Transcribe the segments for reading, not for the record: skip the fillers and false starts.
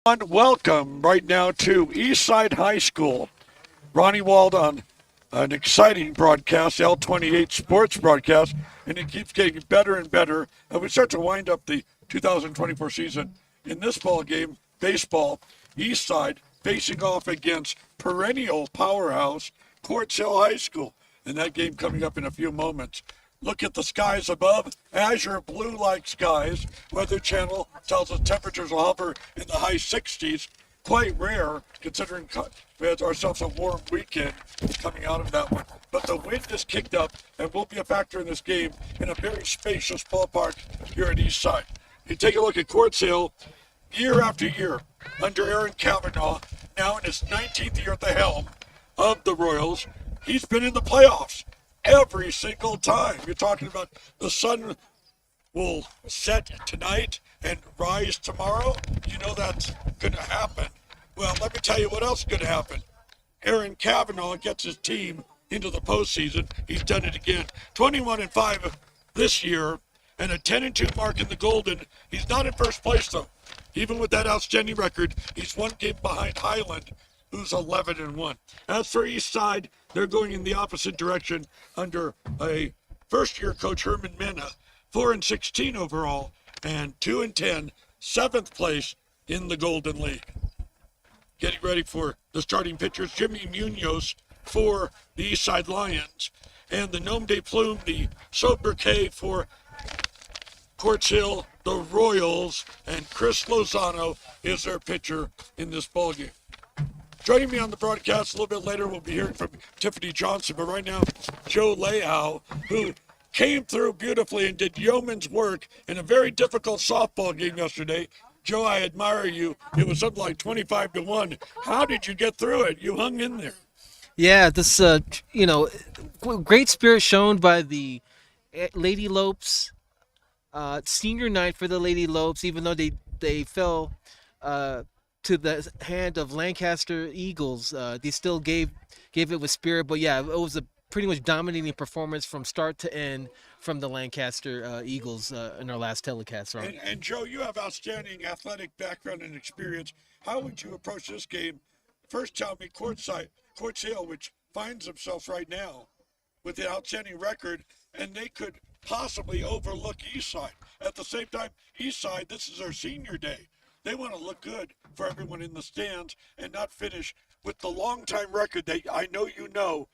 Welcome right now to Eastside High School. Ronnie Wald on an exciting broadcast, L28 Sports broadcast, and it keeps getting better and better. And we start to wind up the 2024 season in this ball game, baseball, Eastside facing off against perennial powerhouse Quartz Hill High School. And that game coming up in a few moments. Look at the skies above, azure blue like skies. Weather Channel tells us temperatures will hover in the high 60s. Quite rare considering we had ourselves a warm weekend coming out of that one. But the wind is kicked up and will be a factor in this game in a very spacious ballpark here at Eastside. You take a look at Quartz Hill, year after year, under Aaron Cavanaugh, now in his 19th year at the helm of the Royals. He's been in the playoffs every single time. You're talking about the sun will set tonight and rise tomorrow. You know that's going to happen. Well, let me tell you what else is going to happen. Aaron Cavanaugh gets his team into the postseason. He's done it again. 21-5 this year and a 10-2 mark in the Golden. He's not in first place, though. Even with that outstanding record, he's one game behind Highland, who's 11-1. As for Eastside, they're going in the opposite direction under a first-year coach, Herman Mena, 4-16 overall, and 2-10, seventh place in the Golden League. Getting ready for the starting pitchers, Jimmy Munoz for the Eastside Lions, and the Nom de Plume, the sobriquet for Quartz Hill, the Royals, and Chris Lozano is their pitcher in this ballgame. Joining me on the broadcast a little bit later, we'll be hearing from Tiffany Johnson, but right now, Joe Lehow, who came through beautifully and did yeoman's work in a very difficult softball game yesterday. Joe, I admire you. It was something like 25-1. How did you get through it? You hung in there. Yeah, this great spirit shown by the Lady Lopes. Senior night for the Lady Lopes, even though they fell to the hand of Lancaster Eagles, they still gave it with spirit. But yeah, it was a pretty much dominating performance from start to end from the Lancaster Eagles in our last telecast. Right? And Joe, you have outstanding athletic background and experience. How would you approach this game? First, tell me Quartz Hill, which finds themselves right now with an outstanding record, and they could possibly overlook Eastside. At the same time, Eastside, this is their senior day. They want to look good for everyone in the stands and not finish with the long-time record that I know you know,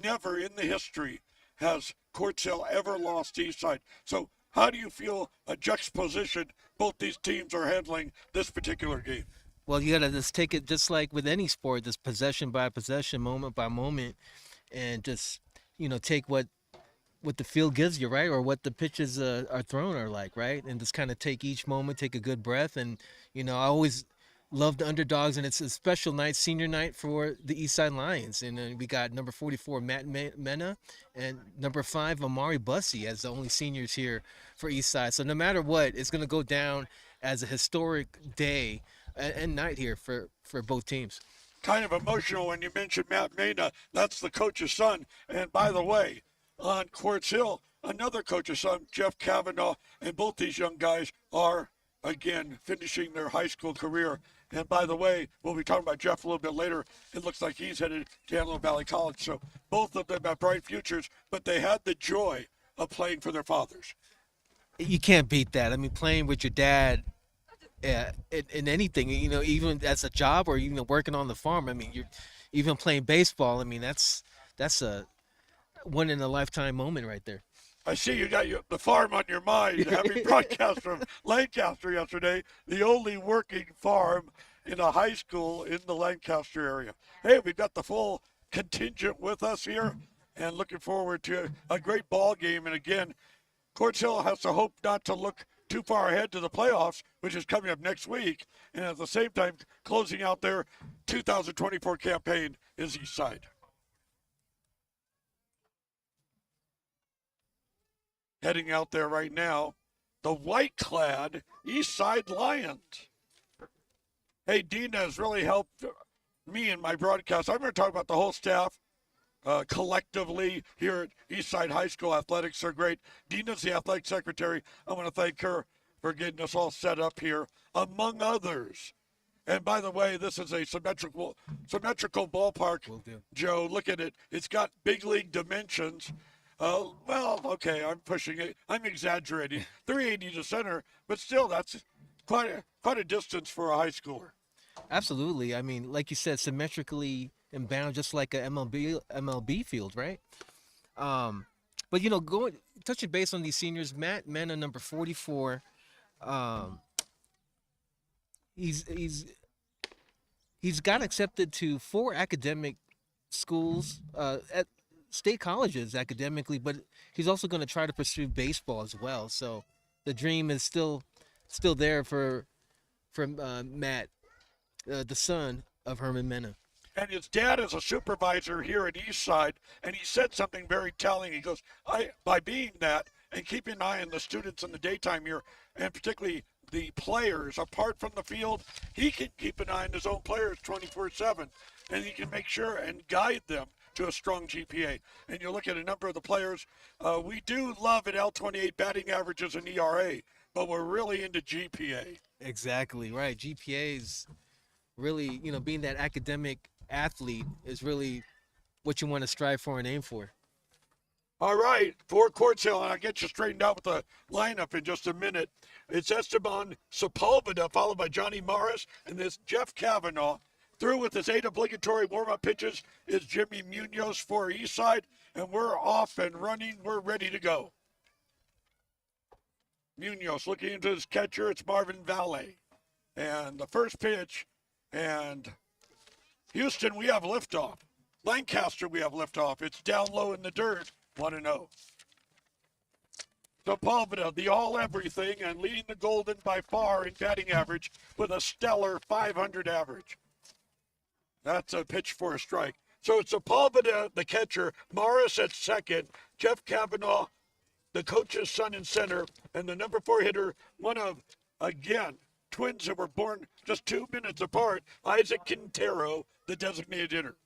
never in the history has Quartz Hill ever lost to Eastside. So how do you feel a juxtaposition both these teams are handling this particular game? Well, you gotta just take it just like with any sport, just possession by possession, moment by moment, and just take what the field gives you, right, or what the pitches are thrown are like, right, and just kind of take each moment, take a good breath, and I always love the underdogs, and it's a special night, senior night for the Eastside Lions, and we got number 44 Matt Mena and number 5 Amari Bussey as the only seniors here for Eastside. So no matter what, it's gonna go down as a historic day and night here for both teams. Kind of emotional when you mentioned Matt Mena. That's the coach's son. And by the way, on Quartz Hill, another coach's son, Jeff Cavanaugh, and both these young guys are, again, finishing their high school career. And by the way, we'll be talking about Jeff a little bit later. It looks like he's headed to Antelope Valley College. So both of them have bright futures, but they had the joy of playing for their fathers. You can't beat that. I mean, playing with your dad in anything, even as a job or even working on the farm. I mean, you're even playing baseball. I mean, that's a one in a lifetime moment right there. I see you got the farm on your mind, having broadcast from Lancaster yesterday, the only working farm in a high school in the Lancaster area. Hey, we've got the full contingent with us here, and looking forward to a great ball game. And again, Quartz Hill has to hope not to look too far ahead to the playoffs, which is coming up next week. And at the same time, closing out their 2024 campaign is Eastside. Heading out there right now, the white-clad Eastside Lions. Hey, Dina has really helped me in my broadcast. I'm going to talk about the whole staff collectively here at Eastside High School. Athletics are great. Dina's the athletic secretary. I want to thank her for getting us all set up here. Among others, And by the way, this is a symmetrical ballpark. Will do. Joe, look at it. It's got big league dimensions. Well, okay, I'm pushing it. I'm exaggerating. 380 to center, but still, that's quite a distance for a high schooler. Absolutely. I mean, like you said, symmetrically inbound, just like a MLB field, right? Um, but going touching base on these seniors, Matt Mena, number 44. Um, he's he's he's got accepted to 4 academic schools, at state colleges academically, but he's also going to try to pursue baseball as well. So the dream is still there for Matt, the son of Herman Mena. And his dad is a supervisor here at Eastside, and he said something very telling. He goes, by being that and keeping an eye on the students in the daytime here, and particularly the players apart from the field, he can keep an eye on his own players 24/7, and he can make sure and guide them to a strong GPA. And you look at a number of the players, we do love at L28 batting averages and ERA, but we're really into GPA. Exactly right. GPA is really, being that academic athlete is really what you want to strive for and aim for. All right, for Quartz Hill, and I'll get you straightened out with the lineup in just a minute. It's Esteban Sepulveda, followed by Johnny Morris, and this Jeff Kavanaugh. Through with his 8 obligatory warm-up pitches is Jimmy Munoz for Eastside, and we're off and running. We're ready to go. Munoz looking into his catcher. It's Marvin Valle. And the first pitch, and Houston, we have liftoff. Lancaster, we have liftoff. It's down low in the dirt, 1-0. Sepulveda, the all-everything, and leading the Golden by far in batting average with a stellar 500 average. That's a pitch for a strike. So it's Sepulveda, the catcher, Morris at second, Jeff Kavanaugh, the coach's son in center, and the number 4 hitter, one of, again, twins that were born just 2 minutes apart, Isaac Quintero, the designated hitter.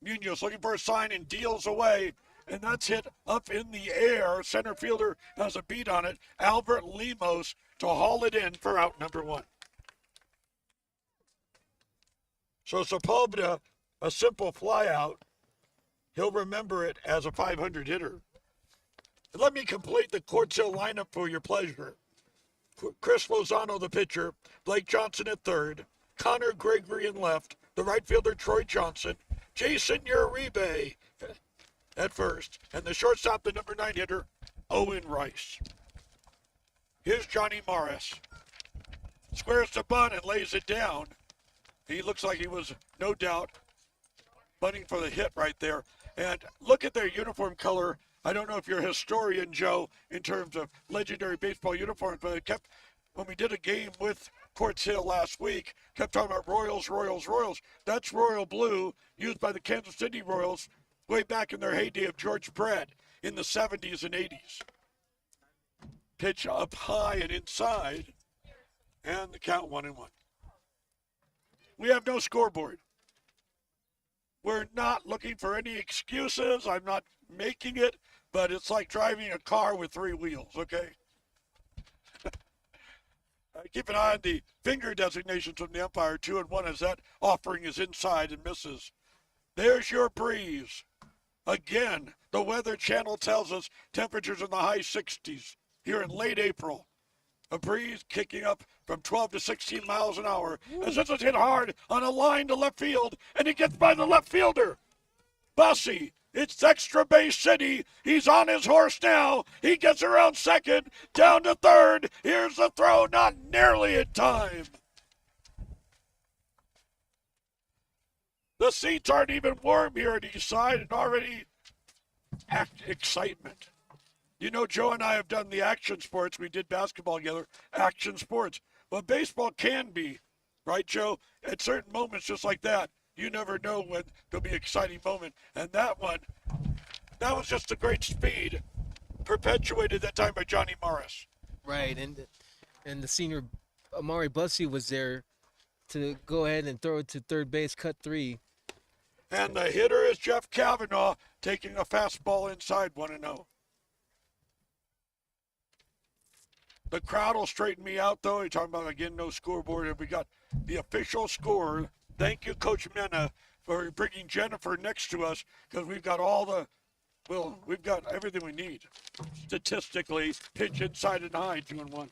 Munoz looking for a sign and deals away, and that's hit up in the air. Center fielder has a beat on it. Albert Lemos to haul it in for out number 1. So Sepulveda, a simple fly out. He'll remember it as a 500 hitter. Let me complete the Quartz Hill lineup for your pleasure. Chris Lozano, the pitcher. Blake Johnson at third. Connor Gregory in left. The right fielder, Troy Johnson. Jason Uribe at first. And the shortstop, the number 9 hitter, Owen Rice. Here's Johnny Morris. Squares the bunt and lays it down. He looks like he was, no doubt, bunting for the hit right there. And look at their uniform color. I don't know if you're a historian, Joe, in terms of legendary baseball uniforms, but it kept, when we did a game with Quartz Hill last week, kept talking about Royals, Royals, Royals. That's royal blue used by the Kansas City Royals way back in their heyday of George Brett in the 70s and 80s. Pitch up high and inside, and the count 1-1. We have no scoreboard. We're not looking for any excuses. I'm not making it, but it's like driving a car with 3 wheels, okay? Keep an eye on the finger designations from the umpire, 2-1, as that offering is inside and misses. There's your breeze. Again, the Weather Channel tells us temperatures in the high 60s here in late April. A breeze kicking up from 12 to 16 miles an hour. As this is hit hard on a line to left field, and it gets by the left fielder. Bussey, it's extra base city. He's on his horse now. He gets around second, down to third. Here's the throw, not nearly in time. The seats aren't even warm here at Eastside, and already excitement. You know, Joe and I have done the action sports. We did basketball together, action sports. Well, baseball can be, right, Joe? At certain moments just like that, you never know when there'll be an exciting moment. And that one, that was just a great speed, perpetuated that time by Johnny Morris. Right, and the senior Amari Bussey was there to go ahead and throw it to third base, cut 3. And the hitter is Jeff Kavanaugh, taking a fastball inside, 1-0. The crowd will straighten me out, though. You're talking about, again, no scoreboard. If we got the official score, thank you, Coach Mena, for bringing Jennifer next to us, because we've got we've got everything we need. Statistically, pitch inside and high, 2-1.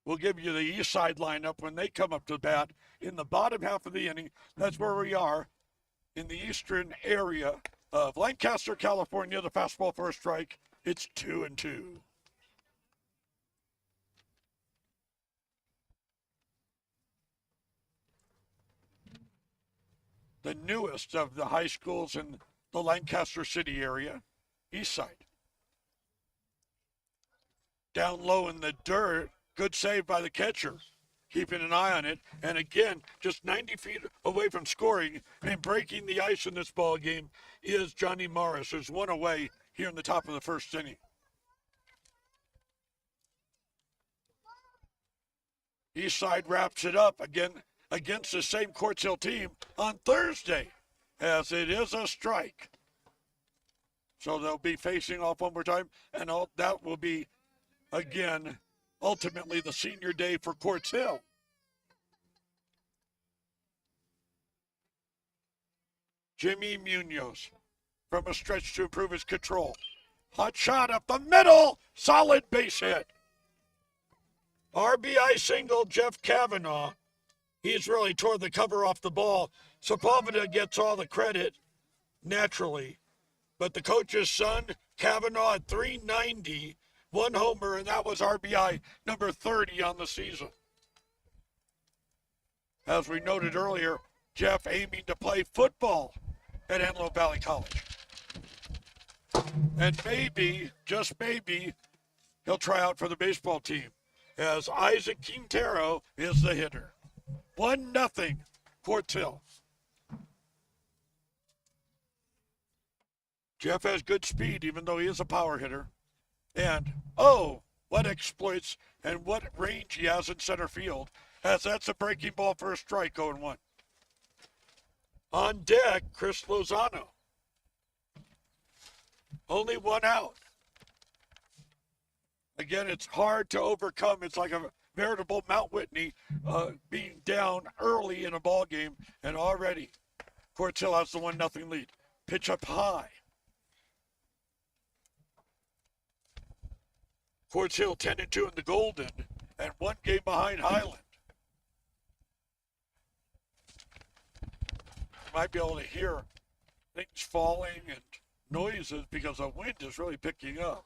We'll give you the Eastside lineup when they come up to bat in the bottom half of the inning. That's where we are in the eastern area of Lancaster, California. The fastball for a strike. It's 2-2. The newest of the high schools in the Lancaster City area, Eastside. Down low in the dirt, good save by the catcher, keeping an eye on it. And again, just 90 feet away from scoring and breaking the ice in this ball game is Johnny Morris, who's one away here in the top of the first inning. Eastside wraps it up again against the same Quartz Hill team on Thursday, as it is a strike. So they'll be facing off one more time, and that will be, again, ultimately the senior day for Quartz Hill. Jimmy Munoz from a stretch to improve his control. Hot shot up the middle, solid base hit. RBI single, Jeff Kavanaugh. He's really tore the cover off the ball. Sepulveda gets all the credit, naturally. But the coach's son, Kavanaugh, at 390, one homer, and that was RBI number 30 on the season. As we noted earlier, Jeff aiming to play football at Antelope Valley College. And maybe, just maybe, he'll try out for the baseball team, as Isaac Quintero is the hitter. 1-0, Quartz Hill. Jeff has good speed, even though he is a power hitter. And, oh, what exploits and what range he has in center field, as that's a breaking ball for a strike, 0-1. On deck, Chris Lozano. Only one out. Again, it's hard to overcome. It's like a veritable Mount Whitney being down early in a ball game, and already Quartz Hill has the 1-0 lead. Pitch up high. Quartz Hill 10-2 in the Golden, and one game behind Highland. You might be able to hear things falling and noises because the wind is really picking up.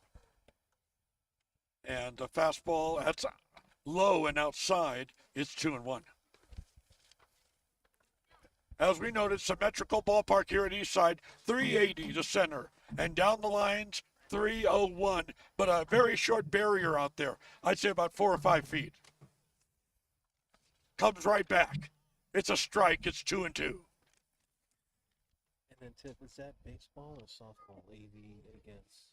And the fastball, that's low and outside. It's 2-1. As we noted, symmetrical ballpark here at Eastside, 380 to center. And down the lines, 301. But a very short barrier out there. I'd say about 4 or 5 feet. Comes right back. It's a strike. It's 2-2. And then Tip, is that baseball or softball AV against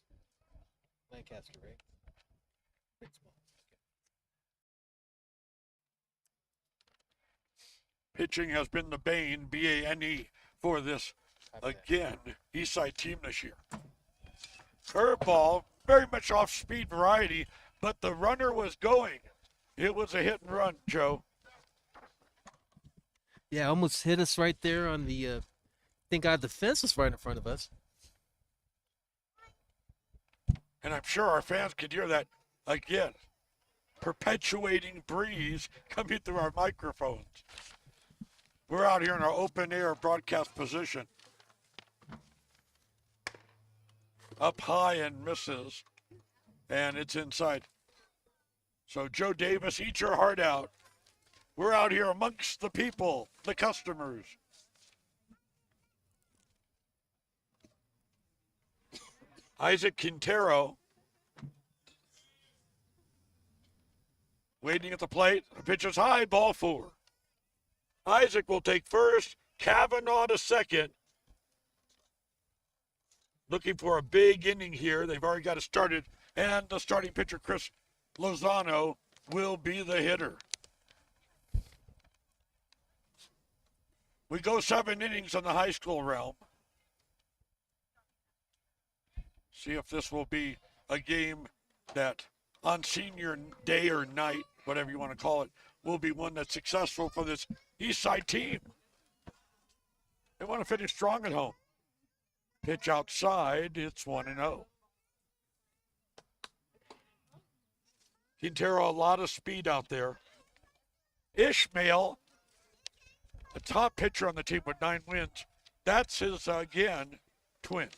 Lancaster, right? Baseball. Pitching has been the bane, B-A-N-E, for this, again, Eastside team this year. Curveball, very much off-speed variety, but the runner was going. It was a hit and run, Joe. Yeah, almost hit us right there on the, I think the fence was right in front of us. And I'm sure our fans could hear that again. Perpetuating breeze coming through our microphones. We're out here in our open air broadcast position. Up high and misses. And it's inside. So Joe Davis, eat your heart out. We're out here amongst the people, the customers. Isaac Quintero waiting at the plate. The pitch is high, ball 4. Isaac will take first, Kavanaugh to second. Looking for a big inning here. They've already got it started. And the starting pitcher, Chris Lozano, will be the hitter. We go 7 innings in the high school realm. See if this will be a game that on senior day or night, whatever you want to call it, will be one that's successful for this Eastside team. They want to finish strong at home. Pitch outside, it's 1-0. Quintero, a lot of speed out there. Ishmael, the top pitcher on the team with 9 wins. That's his, again, twin.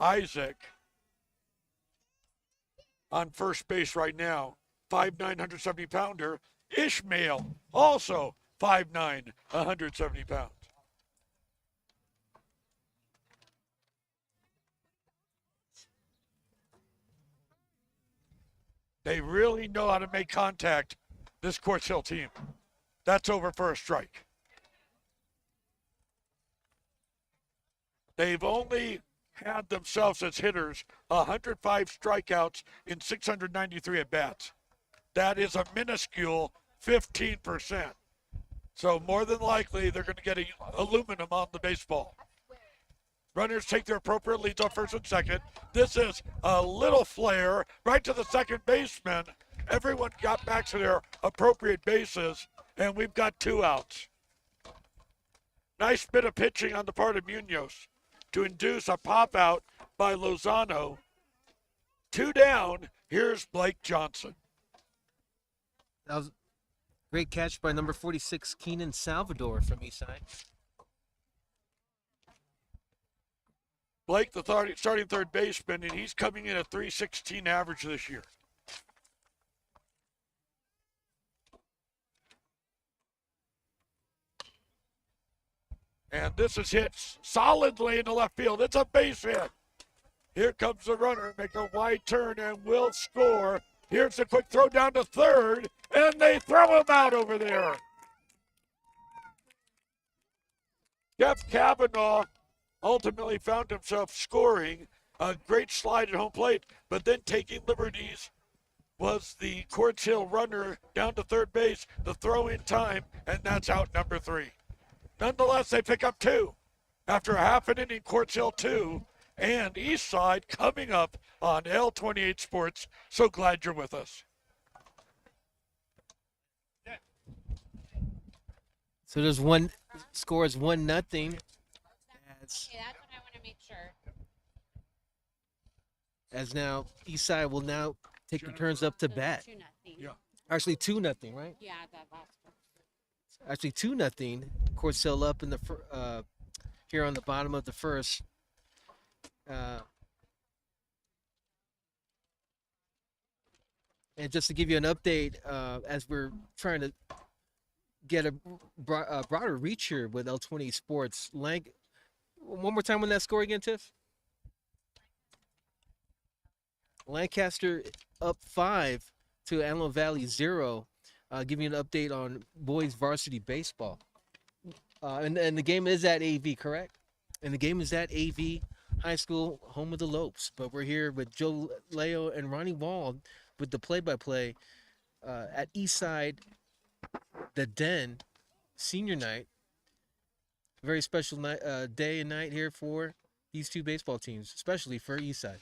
Isaac on first base right now, 5'9", 170-pounder. Ishmael, also 5'9", 170 pounds. They really know how to make contact, this Quartz Hill team. That's over for a strike. They've only had themselves as hitters 105 strikeouts in 693 at-bats. That is a minuscule 15%. So more than likely, they're going to get aluminum on the baseball. Runners take their appropriate leads on first and second. This is a little flare right to the second baseman. Everyone got back to their appropriate bases, and we've got 2 outs. Nice bit of pitching on the part of Munoz to induce a pop out by Lozano. 2 down. Here's Blake Johnson. That was a great catch by number 46, Keenan Salvador from Eastside. Blake, the starting third baseman, and he's coming in at .316 average this year. And this is hit solidly into left field. It's a base hit. Here comes the runner, make a wide turn and will score. Here's a quick throw down to third, and they throw him out over there. Jeff Kavanaugh ultimately found himself scoring a great slide at home plate, but then taking liberties was the Quartz Hill runner down to third base, the throw in time, and that's out number 3. Nonetheless, they pick up 2 after a half an inning. Quartz Hill 2 and Eastside coming up on L28 Sports. So glad you're with us. So there's one score is 1-0. Okay, that's what I want to make sure. As now Eastside will now take the turns up to bat. 2-0. Yeah. Actually 2-0, right? Yeah, that last one. Actually 2-0. Quartz Hill up in the here on the bottom of the first. And just to give you an update, as we're trying to get a broader reach here with L28 Sports, one more time on that score again, Tiff. Lancaster up 5 to Antelope Valley 0. Giving you an update on boys varsity baseball. And the game is at AV, correct? And the game is at AV High School, home of the Lopes. But we're here with Joe Leo and Ronnie Wald with the play-by-play at Eastside, the Den, senior night. Very special night, day and night here for these 2 baseball teams, especially for Eastside.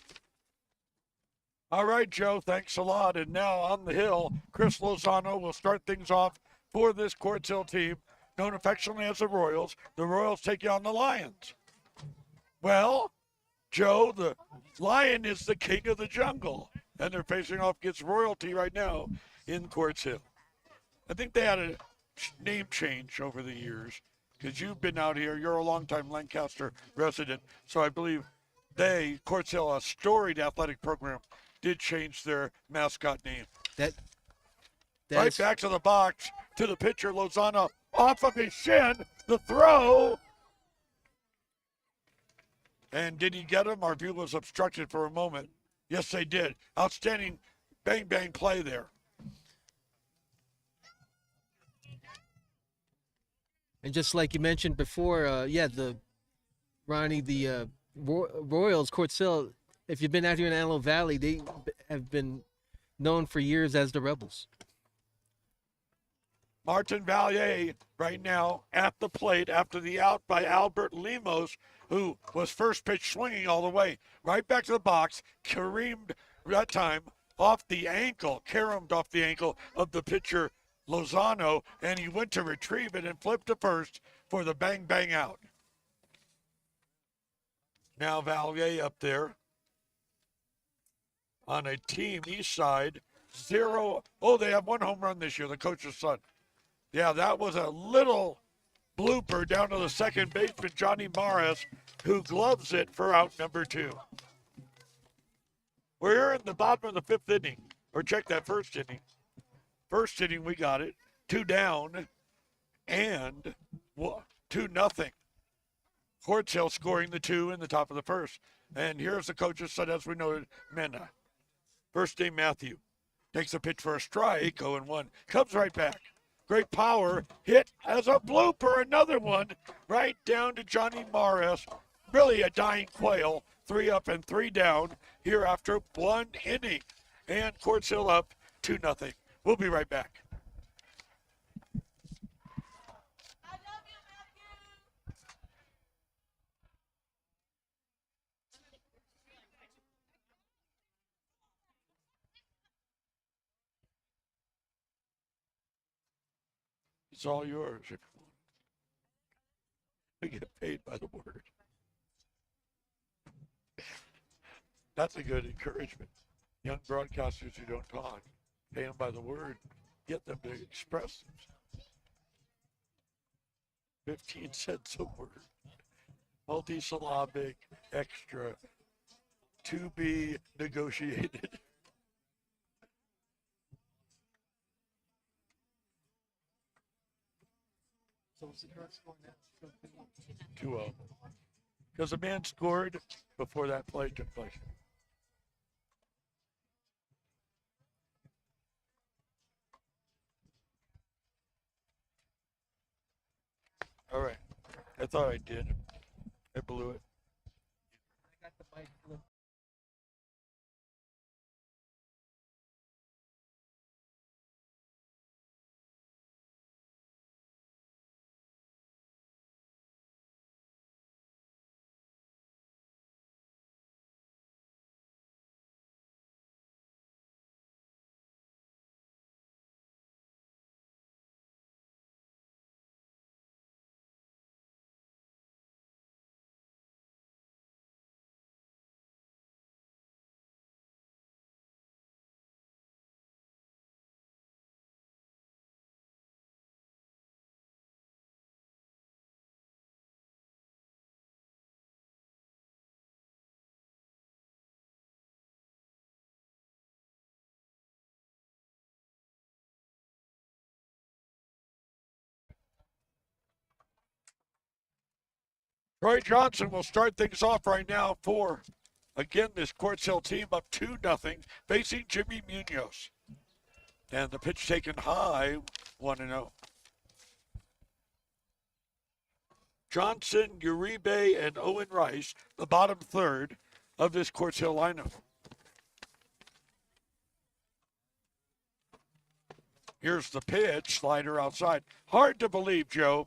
All right, Joe, thanks a lot. And now on the hill, Chris Lozano will start things off for this Quartz Hill team, known affectionately as the Royals. The Royals taking on the Lions. Well, Joe, the Lion is the king of the jungle, and they're facing off against royalty right now in Quartz Hill. I think they had a name change over the years because you've been out here. You're a longtime Lancaster resident, so I believe Quartz Hill, a storied athletic program, did change their mascot name. That right back to the box, to the pitcher, Lozano, off of his shin, the throw. And did he get him? Our view was obstructed for a moment. Yes, they did. Outstanding bang play there. And just like you mentioned before, Ronnie, the Royals, Quartz Hill, if you've been out here in Antelope Valley, they have been known for years as the Rebels. Martin Valier right now at the plate after the out by Albert Lemos, who was first pitch swinging all the way. Right back to the box, caromed that time off the ankle, caromed off the ankle of the pitcher Lozano, and he went to retrieve it and flipped to first for the bang bang out. Now Valier up there on a team Eastside 0. Oh, they have one home run this year, the coach's son. Yeah, that was a little blooper down to the second baseman, Johnny Morris, who gloves it for out number 2. We're in the bottom of the 5th inning. Or check that first inning. First inning, we got it. 2 down and 2-0. Quartz Hill scoring the 2 in the top of the first. And here's the coach's son, as we noted, Mena. First name Matthew. Takes a pitch for a strike, 0-1. Comes right back. Great power, hit as a blooper, another one, right down to Johnny Morris. Really a dying quail, 3 up and 3 down here after 1 inning. And Quartz Hill up 2-0. We'll be right back. It's all yours if you want. We get paid by the word. That's a good encouragement. Young broadcasters who don't talk, pay them by the word, get them to express themselves. 15 cents a word. Multisyllabic, extra, to be negotiated. So what's the current score now? 2-0. Because the man scored before that play took place. All right. I thought I did. I blew it. I got the mic flipped. Troy Johnson will start things off right now for, again, this Quartz Hill team up 2-0, facing Jimmy Munoz. And the pitch taken high, 1-0. Johnson, Uribe, and Owen Rice, the bottom third of this Quartz Hill lineup. Here's the pitch, slider outside. Hard to believe, Joe,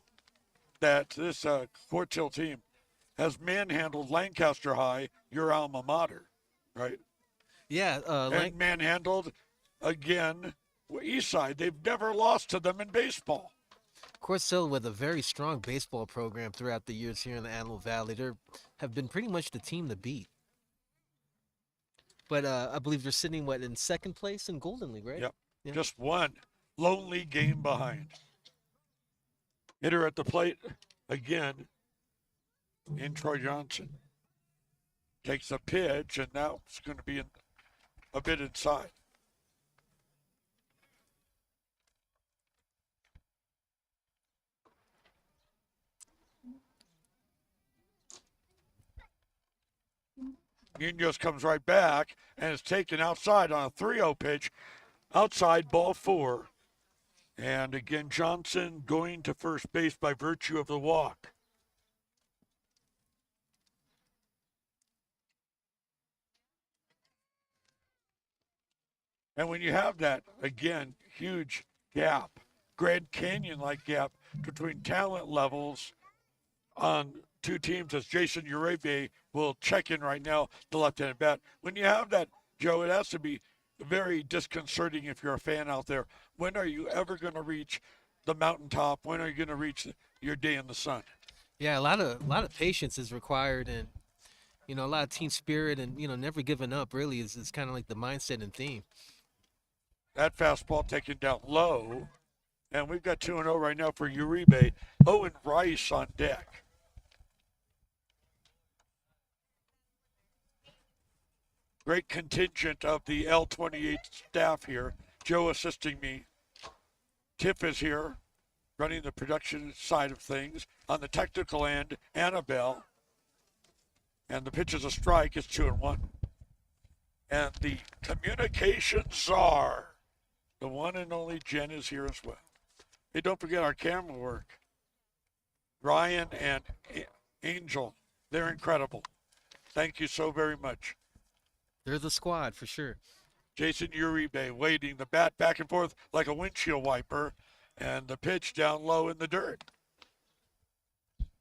that this Quartz Hill team has manhandled Lancaster High, your alma mater, right? Yeah, And manhandled, again, Eastside. They've never lost to them in baseball. Quartz Hill with a very strong baseball program throughout the years here in the Antelope Valley. They have been pretty much the team to beat. But I believe they're sitting, in second place in Golden League, right? Yep. Yeah. Just one lonely game behind. Hitter at the plate again in Troy Johnson. Takes a pitch, and now it's going to be a bit inside. Munoz comes right back and is taken outside on a 3-0 pitch. Outside, ball 4. And again, Johnson going to first base by virtue of the walk. And when you have that, again, huge gap Grand Canyon-like gap between talent levels on two teams as Jason Uribe will check in right now, the left-handed bat. When you have that, Joe, it has to be very disconcerting if you're a fan out there. When are you ever going to reach the mountaintop? When are you going to reach your day in the sun? Yeah, a lot of patience is required, and a lot of team spirit, and never giving up. Really is kind of like the mindset and theme. That fastball taken down low. And we've got 2-0 right now for Uribe. Owen Rice on deck. Great contingent of the L28 staff here. Joe assisting me. Tiff is here, running the production side of things. On the technical end, Annabelle. And the pitch is a strike. It's 2-1. And the communication czar, the one and only Jen, is here as well. Hey, don't forget our camera work. Ryan and Angel, they're incredible. Thank you so very much. They're the squad for sure. Jason Uribe waiting, the bat back and forth like a windshield wiper, and the pitch down low in the dirt.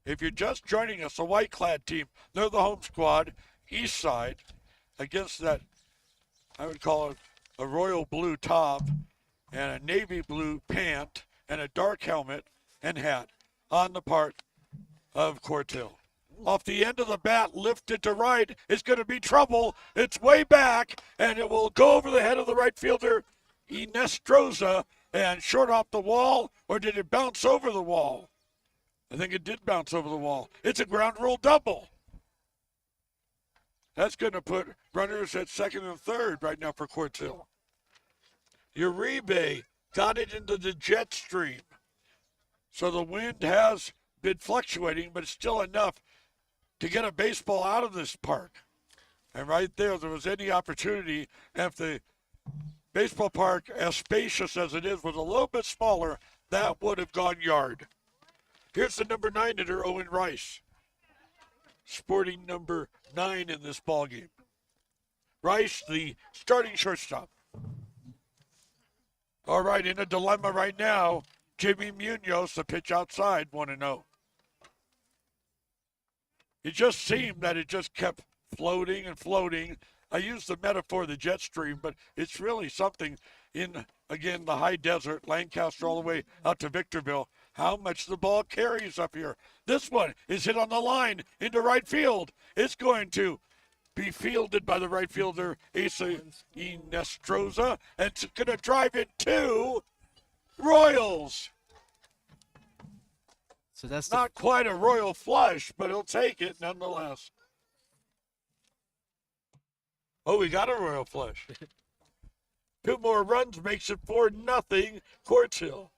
If you're just joining us, the white clad team, they're the home squad, Eastside, against that, I would call it a royal blue top and a navy blue pant and a dark helmet and hat on the part of Quartz Hill. Off the end of the bat, lifted to right, is going to be trouble. It's way back, and it will go over the head of the right fielder, Inestroza, and short off the wall, or did it bounce over the wall? I think it did bounce over the wall. It's a ground rule double. That's going to put runners at second and third right now for Quartz Hill. Uribe got it into the jet stream. So the wind has been fluctuating, but it's still enough to get a baseball out of this park. And right there was any opportunity. If the baseball park, as spacious as it is, was a little bit smaller, that would have gone yard. Here's the number 9 hitter, Owen Rice, sporting number 9 in this ball game. Rice, the starting shortstop. All right, in a dilemma right now, Jimmy Munoz, the pitch outside, 1-0. It just seemed that it just kept floating and floating. I use the metaphor of the jet stream, but it's really something in, again, the high desert, Lancaster all the way out to Victorville, how much the ball carries up here. This one is hit on the line into right field. It's going to be fielded by the right fielder, Asa Inestroza, and it's going to drive it to Royals. So that's Not quite a royal flush, but he'll take it nonetheless. Oh, we got a royal flush. 2 more runs makes it 4-0 Quartz Hill.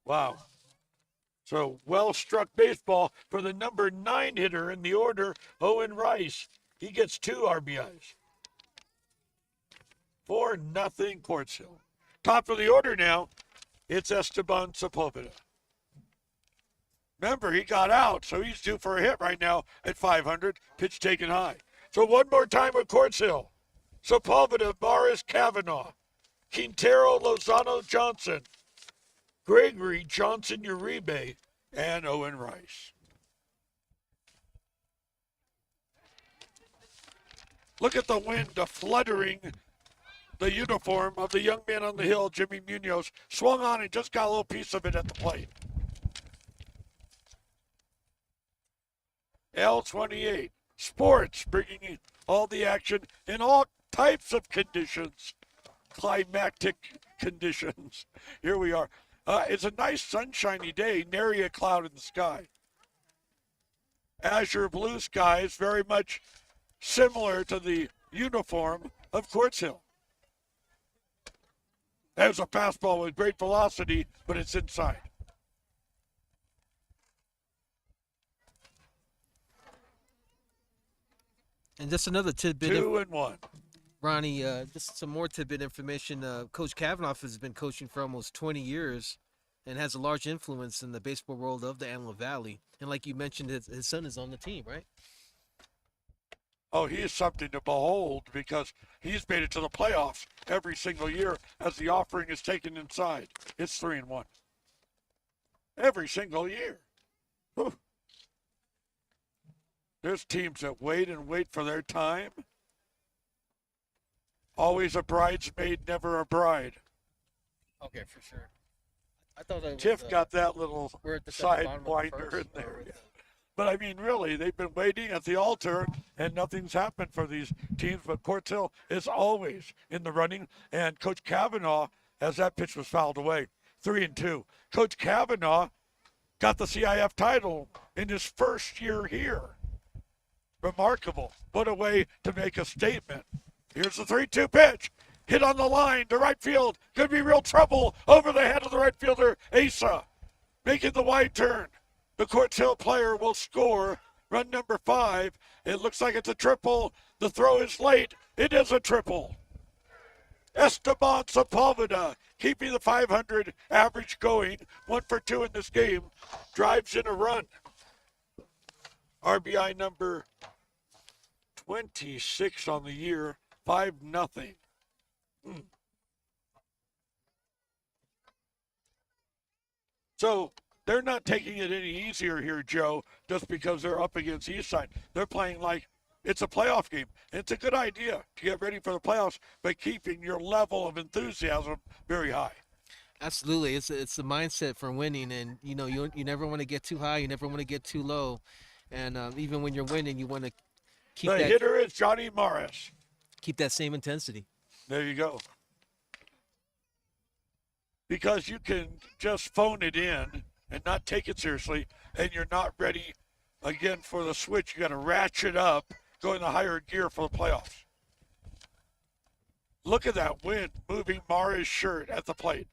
Wow. So well-struck baseball for the number 9 hitter in the order, Owen Rice. He gets 2 RBIs. 4-0 Quartz Hill. Top of the order now, it's Esteban Sepulveda. Remember, he got out, so he's due for a hit right now at 500. Pitch taken high. So one more time with Quartz Hill. Sepulveda, Morris, Kavanaugh, Quintero, Lozano, Johnson, Gregory, Johnson, Uribe, and Owen Rice. Look at the wind fluttering the uniform of the young man on the hill, Jimmy Munoz. Swung on and just got a little piece of it at the plate. L28 Sports bringing in all the action in all types of conditions, climactic conditions. Here we are. It's a nice sunshiny day, nary a cloud in the sky. Azure blue skies, very much similar to the uniform of Quartz Hill. There's a fastball with great velocity, but it's inside. And just another tidbit. 2-1. Ronnie, just some more tidbit information. Coach Kavanaugh has been coaching for almost 20 years and has a large influence in the baseball world of the Antelope Valley. And like you mentioned, his son is on the team, right? Oh, he is something to behold because he's made it to the playoffs every single year as the offering is taken inside. It's 3-1 every single year. Whew. There's teams that wait and wait for their time. Always a bridesmaid, never a bride. Okay, for sure. I thought that Tiff got that little we're at the sidewinder in there. Yeah. But I mean, really, they've been waiting at the altar, and nothing's happened for these teams. But Quartz Hill is always in the running, and Coach Kavanaugh, as that pitch was fouled away, 3-2. Coach Kavanaugh got the CIF title in his first year here. Remarkable. What a way to make a statement. Here's the 3-2 pitch. Hit on the line to right field. Could be real trouble over the head of the right fielder, Asa. Making the wide turn. The Quartz Hill player will score. Run number 5. It looks like it's a triple. The throw is late. It is a triple. Esteban Sepulveda keeping the 500 average going. 1 for 2 in this game. Drives in a run. RBI number 26 on the year. 5-0. So they're not taking it any easier here, Joe, just because they're up against Eastside. They're playing like it's a playoff game. It's a good idea to get ready for the playoffs, but keeping your level of enthusiasm very high. Absolutely, it's the mindset for winning, and you never want to get too high, you never want to get too low, and even when you're winning, you want to keep The hitter is Johnny Morris. Keep that same intensity. There you go. Because you can just phone it in and not take it seriously, and you're not ready again for the switch. You got to ratchet up, go in the higher gear for the playoffs. Look at that wind moving Mara's shirt at the plate.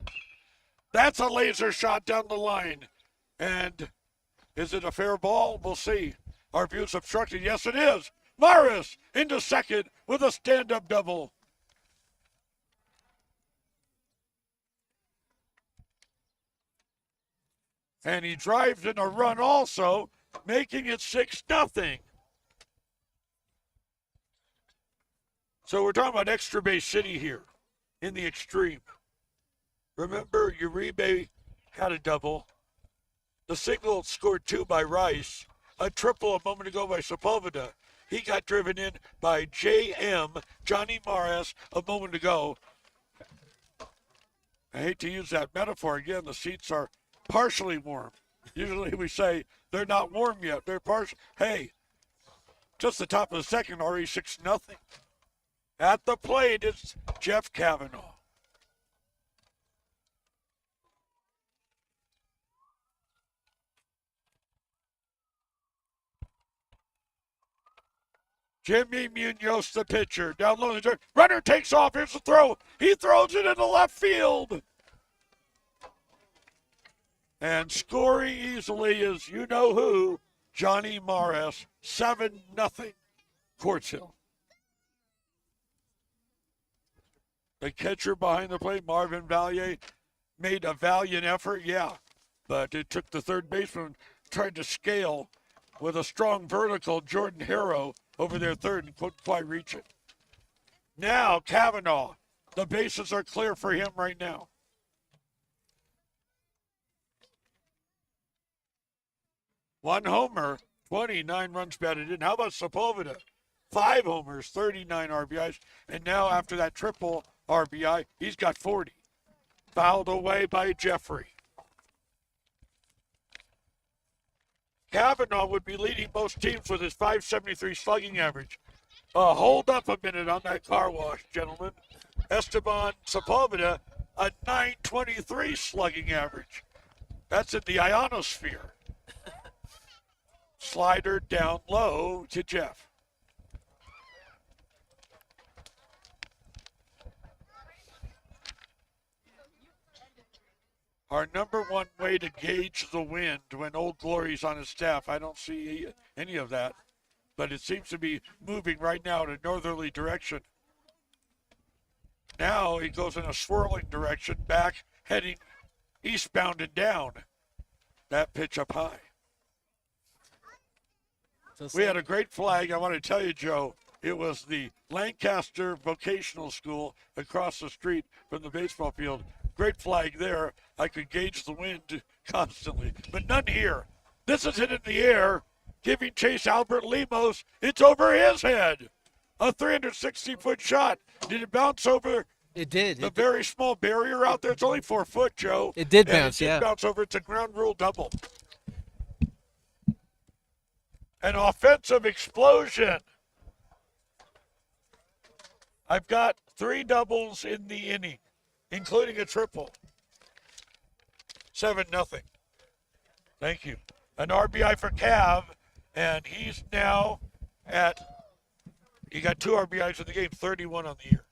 That's a laser shot down the line. And is it a fair ball? We'll see. Our view's obstructed. Yes, it is. Morris into second with a stand-up double. And he drives in a run also, making it 6-0. So we're talking about Extra Bay City here in the extreme. Remember, Uribe had a double. The single scored 2 by Rice. A triple a moment ago by Sepulveda. He got driven in by J.M. Johnny Morris a moment ago. I hate to use that metaphor again. The seats are partially warm. Usually we say they're not warm yet. They're partial. Hey, just the top of the second, already 6-0. At the plate, it's Jeff Kavanaugh. Jimmy Munoz, the pitcher, down low. The runner takes off. Here's the throw. He throws it into left field. And scoring easily is you-know-who, Johnny Morris, 7-0, Quartz Hill. The catcher behind the plate, Marvin Valier, made a valiant effort, yeah. But it took the third baseman, tried to scale with a strong vertical, Jordan Harrow, over their third and couldn't quite reach it. Now, Kavanaugh, the bases are clear for him right now. One homer, 29 runs batted in. How about Sepulveda? 5 homers, 39 RBIs. And now after that triple RBI, he's got 40. Fouled away by Jeffrey. Kavanaugh would be leading most teams with his .573 slugging average. Hold up a minute on that car wash, gentlemen. Esteban Sepulveda, a .923 slugging average. That's in the ionosphere. Slider down low to Jeff. Our number one way to gauge the wind when Old Glory's on his staff, I don't see any of that, but it seems to be moving right now in a northerly direction. Now it goes in a swirling direction, back heading eastbound and down. That pitch up high. We had a great flag. I want to tell you, Joe, It was the Lancaster Vocational School across the street from the baseball field. Great flag there. I could gauge the wind constantly, but none here. This is hit in the air, giving chase Albert Lemos. It's over his head. A 360-foot shot. Did it bounce over It did. the very small barrier out there? It's only 4 foot, Joe. It did And bounce, it did yeah. bounce over. It's a ground rule double. An offensive explosion. I've got 3 doubles in the inning, including a triple. 7-0. Thank you. An RBI for Cav, and he's now he got 2 RBIs in the game, 31 on the year.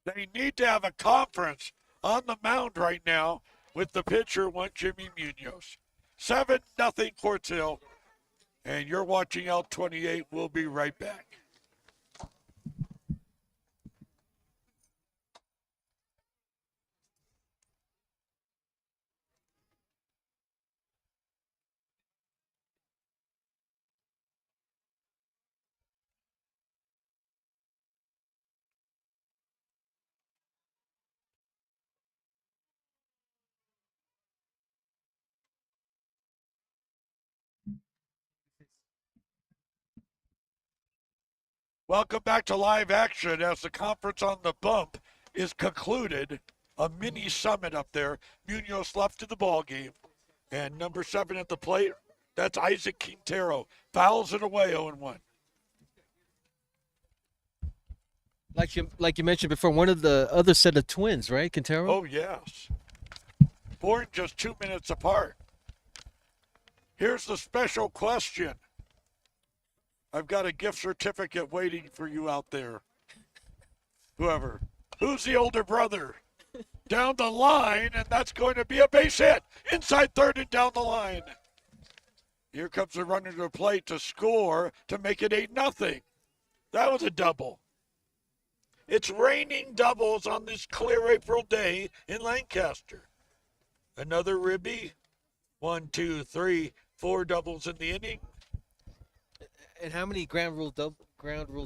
They need to have a conference on the mound right now with the pitcher, Jimmy Munoz. 7-0 Quartz Hill, and you're watching L28. We'll be right back. Welcome back to live action as the conference on the bump is concluded. A mini summit up there. Munoz left to the ball game. And number 7 at the plate, that's Isaac Quintero. Fouls it away 0-1. Like you mentioned before, one of the other set of twins, right, Quintero? Oh, yes. Born just 2 minutes apart. Here's the special question. I've got a gift certificate waiting for you out there. Whoever. Who's the older brother? Down the line, and that's going to be a base hit. Inside third and down the line. Here comes the runner to the plate to score to make it 8-0. That was a double. It's raining doubles on this clear April day in Lancaster. Another ribby. 1, 2, 3, 4 doubles in the inning. And how many ground rule doubles?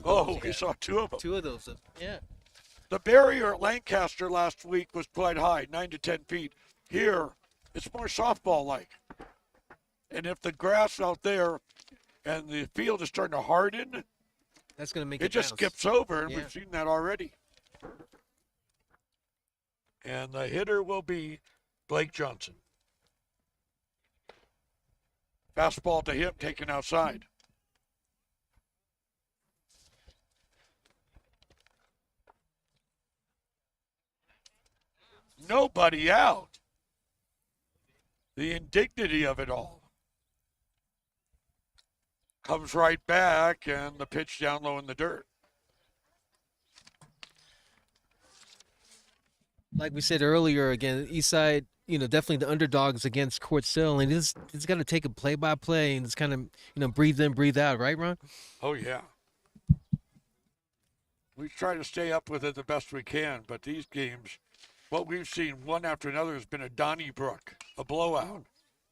Oh, you we got? saw 2 of them. 2 of those. Yeah. The barrier at Lancaster last week was quite high, 9 to 10 feet. Here, it's more softball-like. And if the grass out there and the field is starting to harden, That's going to make it just bounce. skips over, and Yeah. we've seen that already. And the hitter will be Blake Johnson. Fastball to him, taken outside. Nobody out. The indignity of it all. Comes right back, and the pitch down low in the dirt. Like we said earlier, again, Eastside, definitely the underdogs against Quartz Hill, and it's got to take a play-by-play and just kind of, breathe in, breathe out, right, Ron? Oh, yeah. We try to stay up with it the best we can, but these games, what we've seen one after another has been a Donnybrook, a blowout.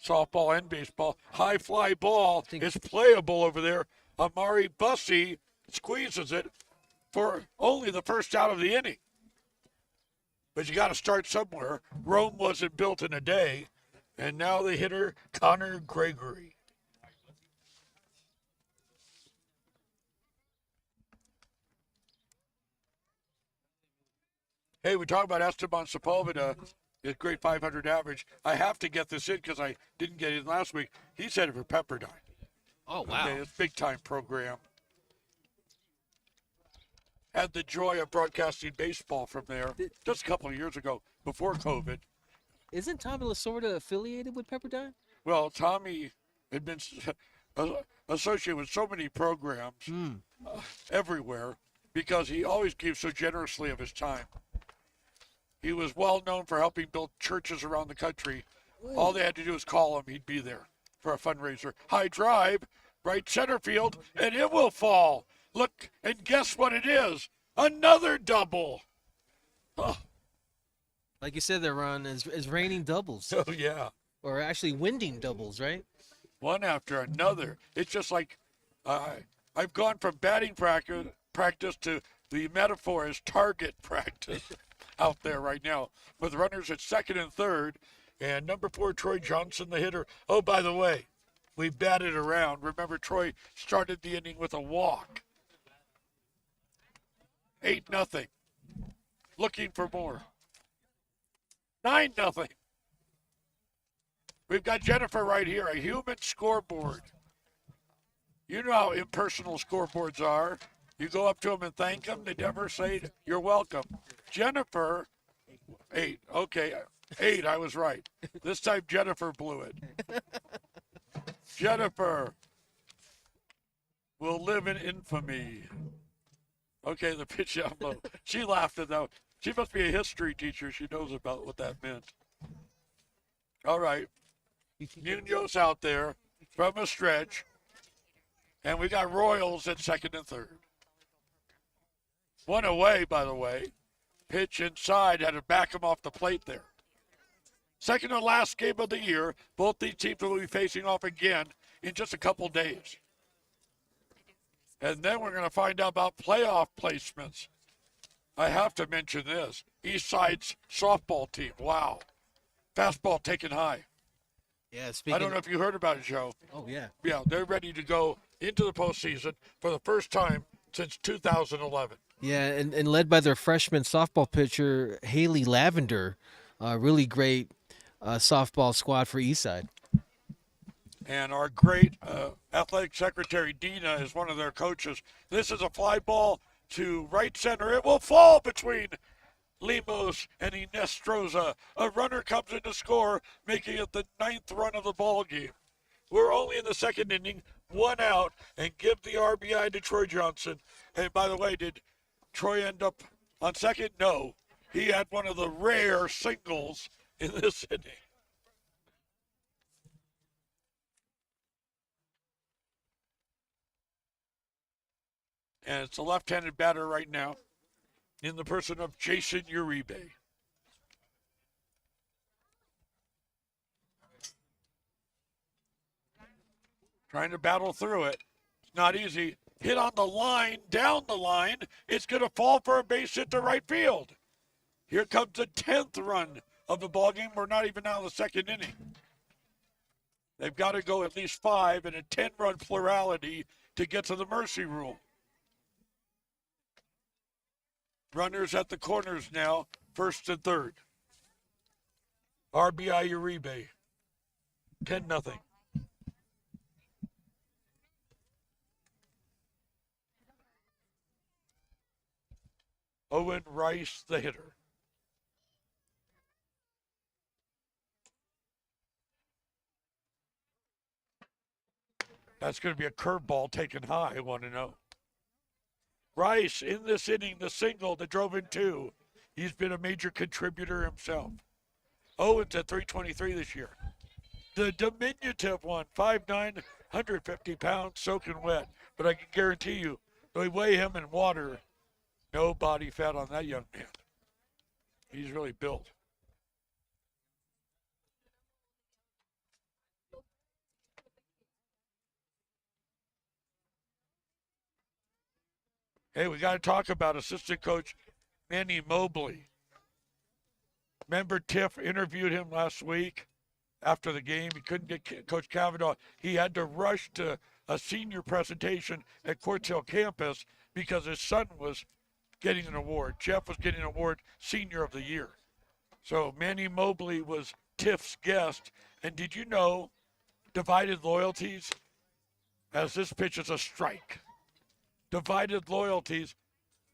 Softball and baseball. High fly ball is playable over there. Amari Bussey squeezes it for only the first out of the inning. But you got to start somewhere. Rome wasn't built in a day. And now the hitter, Connor Gregory. Hey, we talk about Esteban Sepulveda, his great 500 average. I have to get this in because I didn't get it last week. He's headed for Pepperdine. Oh, wow. Okay, it's a big-time program. Had the joy of broadcasting baseball from there just a couple of years ago, before COVID. Isn't Tommy Lasorda affiliated with Pepperdine? Well, Tommy had been associated with so many programs everywhere because he always gave so generously of his time. He was well known for helping build churches around the country. All they had to do was call him. He'd be there for a fundraiser. High drive, right center field, and it will fall. Look, and guess what it is? Another double. Oh, Like you said there, Ron, is raining doubles. oh yeah. Or actually winding doubles, right? One after another. It's just like I've gone from batting practice to the metaphor is target practice out there right now with runners at second and third, and number 4 Troy Johnson, the hitter. Oh, by the way, we batted around. Remember, Troy started the inning with a walk. 8-0. Looking for more. 9-0. We've got Jennifer right here, a human scoreboard. You know how impersonal scoreboards are. You go up to them and thank them. They never say, you're welcome. Jennifer, 8. Okay, 8, I was right. This time Jennifer blew it. Jennifer will live in infamy. Okay, the pitch down low. She laughed at that. She must be a history teacher. She knows about what that meant. All right. Munoz out there from a stretch. And we got Royals at second and third. One away, by the way. Pitch inside, had to back him off the plate there. Second and last game of the year. Both these teams will be facing off again in just a couple days. And then we're going to find out about playoff placements. I have to mention this. Eastside's softball team. Wow. Fastball taken high. Yeah, I don't know if you heard about it, Joe. Oh, yeah. Yeah, they're ready to go into the postseason for the first time since 2011. Yeah, and led by their freshman softball pitcher, Haley Lavender. Really great softball squad for Eastside. And our great athletic secretary, Dina, is one of their coaches. This is a fly ball to right center. It will fall between Lemos and Inestroza. A runner comes in to score, making it the 9th run of the ball game. We're only in the second inning, 1 out, and give the RBI to Troy Johnson. And by the way, did Troy end up on second? No. He had one of the rare singles in this inning. And it's a left-handed batter right now in the person of Jason Uribe. Trying to battle through it. It's not easy. Hit on the line, down the line. It's going to fall for a base hit to right field. Here comes the 10th run of the ballgame. We're not even out of the second inning. They've got to go at least 5 in a 10-run plurality to get to the mercy rule. Runners at the corners now, first and third. RBI Uribe, 10-0. Owen Rice, the hitter. That's going to be a curveball taken high, 1-0. Rice in this inning, the single that drove in 2. He's been a major contributor himself. Owens at 323 this year. The diminutive one, 5'9", 150 pounds, soaking wet. But I can guarantee you, they weigh him in water. No body fat on that young man. He's really built. Hey, we got to talk about assistant coach Manny Mobley. Remember Tiff interviewed him last week after the game. He couldn't get Coach Cavanaugh. He had to rush to a senior presentation at Quartz Hill campus because his son was getting an award. Jeff was getting an award Senior of the Year. So Manny Mobley was Tiff's guest. And did you know, divided loyalties, as this pitch is a strike. Divided loyalties.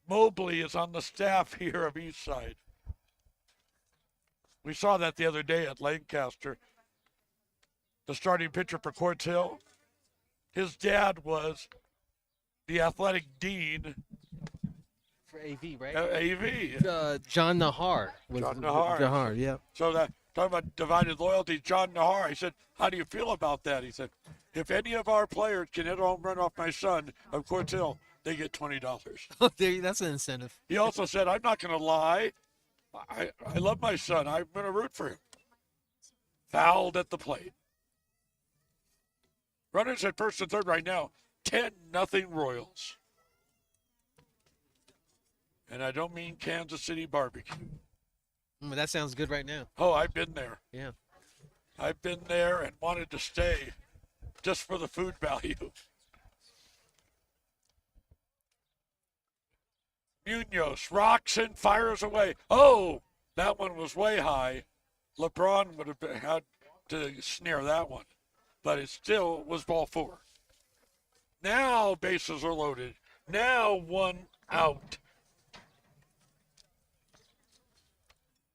Mobley is on the staff here of Eastside. We saw that the other day at Lancaster. The starting pitcher for Quartz Hill. His dad was the athletic dean. For AV, right? AV. John Nahar. John Nahar. Nahar, yeah. So that, talking about divided loyalties, John Nahar, he said, how do you feel about that? He said, if any of our players can hit a home run off my son of Quartz Hill, they get $20. Oh, that's an incentive. He also said, I'm not going to lie. I love my son. I'm going to root for him. Fouled at the plate. Runners at first and third right now. 10-0 Royals. And I don't mean Kansas City barbecue. That sounds good right now. Oh, I've been there. Yeah. I've been there and wanted to stay just for the food value. Munoz rocks and fires away. Oh, that one was way high. LeBron would have had to snare that one, but it still was ball 4. Now bases are loaded. Now 1 out.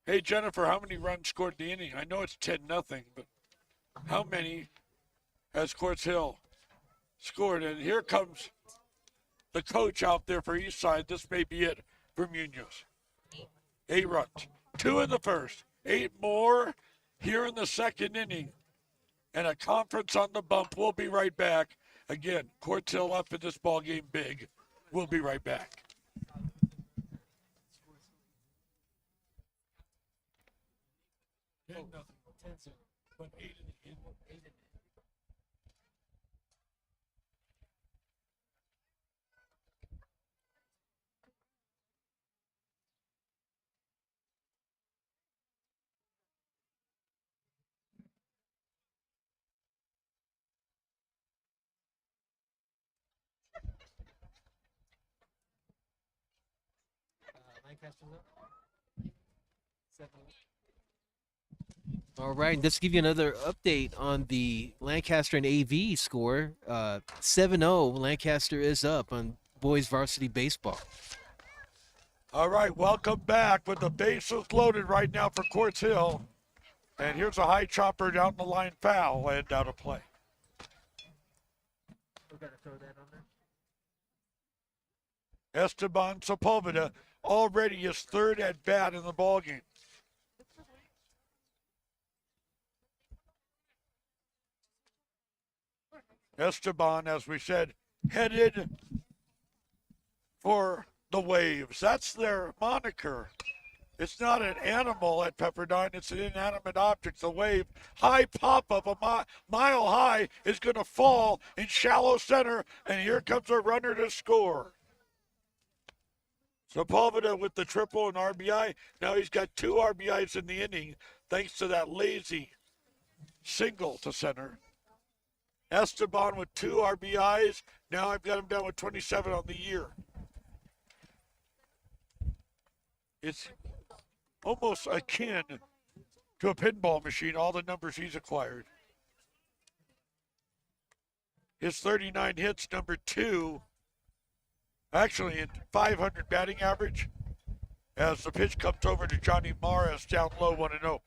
Hey, Jennifer, how many runs scored in the inning? I know it's 10-0, but how many has Quartz Hill scored? And here comes the coach out there for Eastside. This may be it for Munoz. 8 runs. 2 in the first. 8 more here in the second inning. And a conference on the bump. We'll be right back. Again, Quartz Hill up in this ball game big. We'll be right back. But 8 in the end. Lancaster's up. All right, let's give you another update on the Lancaster and AV score. 7-0, Lancaster is up on boys varsity baseball. All right, welcome back with the bases loaded right now for Quartz Hill. And here's a high chopper down the line, foul and out of play. We gotta throw that on there. Esteban Sepulveda already his 3rd at bat in the ballgame. Esteban, as we said, headed for the Waves. That's their moniker. It's not an animal at Pepperdine. It's an inanimate object. The Wave, high pop of a mile high, is going to fall in shallow center, and here comes a runner to score. Sepulveda with the triple and RBI. Now he's got 2 RBIs in the inning thanks to that lazy single to center. Esteban with 2 RBIs. Now I've got him down with 27 on the year. It's almost akin to a pinball machine, all the numbers he's acquired. His 39 hits, number 2, actually in 500 batting average, as the pitch comes over to Johnny Morris down low 1-0.